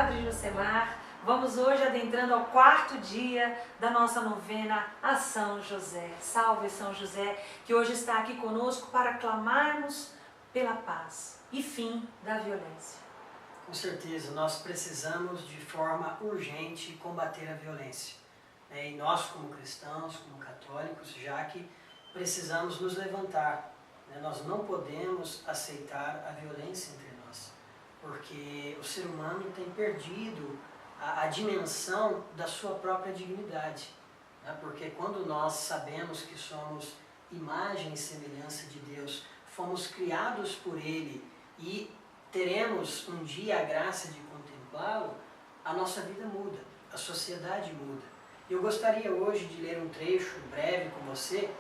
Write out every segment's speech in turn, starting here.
Padre Josemar. Vamos hoje adentrando ao quarto dia da nossa novena a São José. Salve São José, que hoje está aqui conosco para clamarmos pela paz e fim da violência. Com certeza, nós precisamos de forma urgente combater a violência. E nós, como cristãos, como católicos, já que precisamos nos levantar. Nós não podemos aceitar a violência entre nós, porque o ser humano tem perdido a dimensão da sua própria dignidade. Porque quando nós sabemos que somos imagem e semelhança de Deus, fomos criados por Ele e teremos um dia a graça de contemplá-lo, a nossa vida muda, a sociedade muda. Eu gostaria hoje de ler um trecho breve com você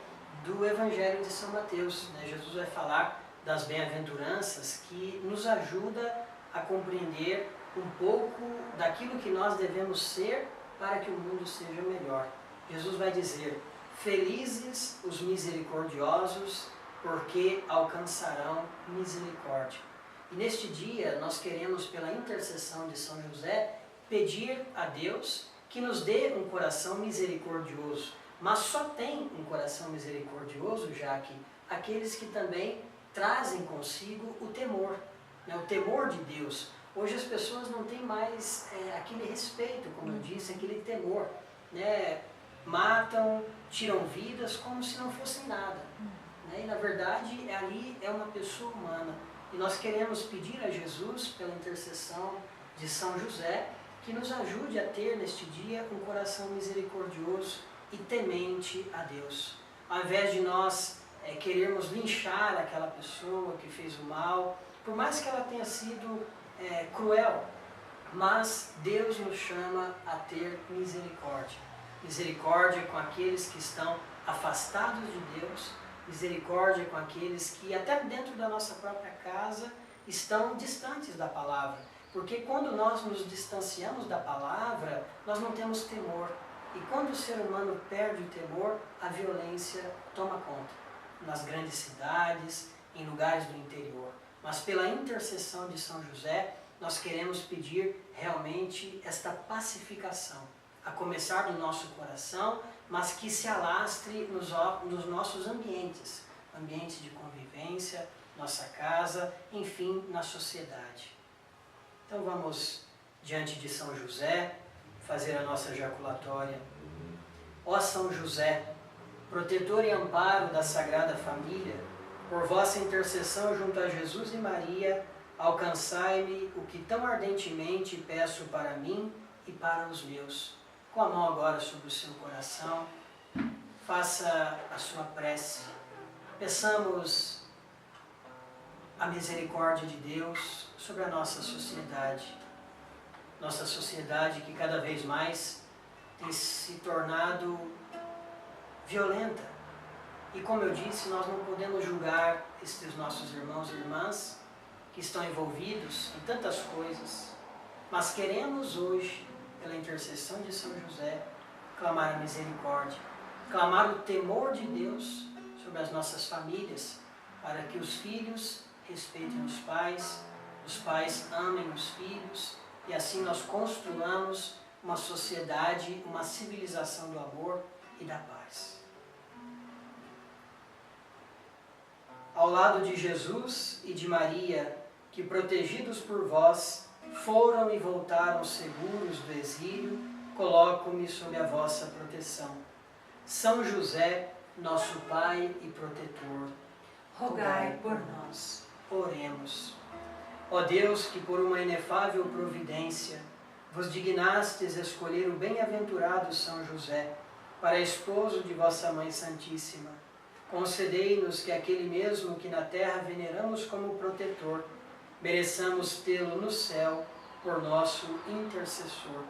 do Evangelho de São Mateus. Jesus vai falar das bem-aventuranças que nos ajuda a compreender um pouco daquilo que nós devemos ser para que o mundo seja melhor. Jesus vai dizer: felizes os misericordiosos, porque alcançarão misericórdia. E neste dia nós queremos, pela intercessão de São José, pedir a Deus que nos dê um coração misericordioso. Mas só tem um coração misericordioso, já que aqueles que também trazem consigo o temor de Deus. Hoje as pessoas não têm mais aquele respeito, como eu disse, aquele temor. Matam, tiram vidas como se não fossem nada. E na verdade ali é uma pessoa humana. E nós queremos pedir a Jesus, pela intercessão de São José, que nos ajude a ter neste dia um coração misericordioso e temente a Deus. Ao invés de nós querermos linchar aquela pessoa que fez o mal, por mais que ela tenha sido cruel, mas Deus nos chama a ter misericórdia. Misericórdia com aqueles que estão afastados de Deus, misericórdia com aqueles que até dentro da nossa própria casa estão distantes da palavra. Porque quando nós nos distanciamos da palavra, nós não temos temor. E quando o ser humano perde o temor, a violência toma conta. Nas grandes cidades, em lugares do interior. Mas pela intercessão de São José, nós queremos pedir realmente esta pacificação. A começar do nosso coração, mas que se alastre nos nossos ambientes. Ambientes de convivência, nossa casa, enfim, na sociedade. Então vamos, diante de São José, fazer a nossa jaculatória. Ó São José, protetor e amparo da Sagrada Família, por vossa intercessão junto a Jesus e Maria, alcançai-me o que tão ardentemente peço para mim e para os meus. Com a mão agora sobre o seu coração, faça a sua prece. Peçamos a misericórdia de Deus sobre a nossa sociedade. Nossa sociedade que cada vez mais tem se tornado violenta. E como eu disse, nós não podemos julgar estes nossos irmãos e irmãs que estão envolvidos em tantas coisas, mas queremos hoje, pela intercessão de São José, clamar a misericórdia, clamar o temor de Deus sobre as nossas famílias, para que os filhos respeitem os pais amem os filhos, e assim nós construamos uma sociedade, uma civilização do amor e da paz. Ao lado de Jesus e de Maria, que protegidos por vós, foram e voltaram seguros do exílio, coloco-me sob a vossa proteção. São José, nosso Pai e protetor, rogai por nós. Oremos. Ó Deus, que por uma inefável providência vos dignastes escolher o bem-aventurado São José para esposo de vossa Mãe Santíssima, concedei-nos que aquele mesmo que na terra veneramos como protetor, mereçamos tê-lo no céu por nosso intercessor,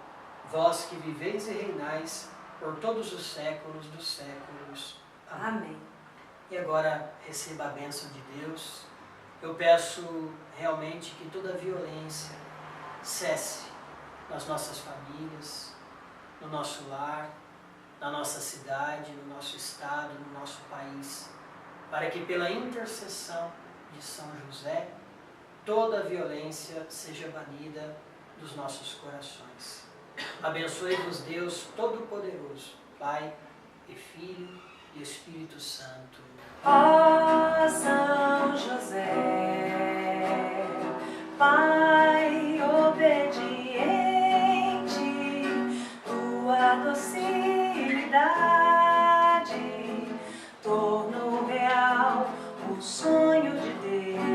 vós que viveis e reinais por todos os séculos dos séculos. Amém. E agora receba a bênção de Deus. Eu peço realmente que toda violência cesse nas nossas famílias, no nosso lar, na nossa cidade, no nosso estado, no nosso país, para que pela intercessão de São José, toda violência seja banida dos nossos corações. Abençoe-vos Deus Todo-Poderoso, Pai e Filho e Espírito Santo. Ó São José, Pai obediente, tua docilidade tornou real o sonho de Deus.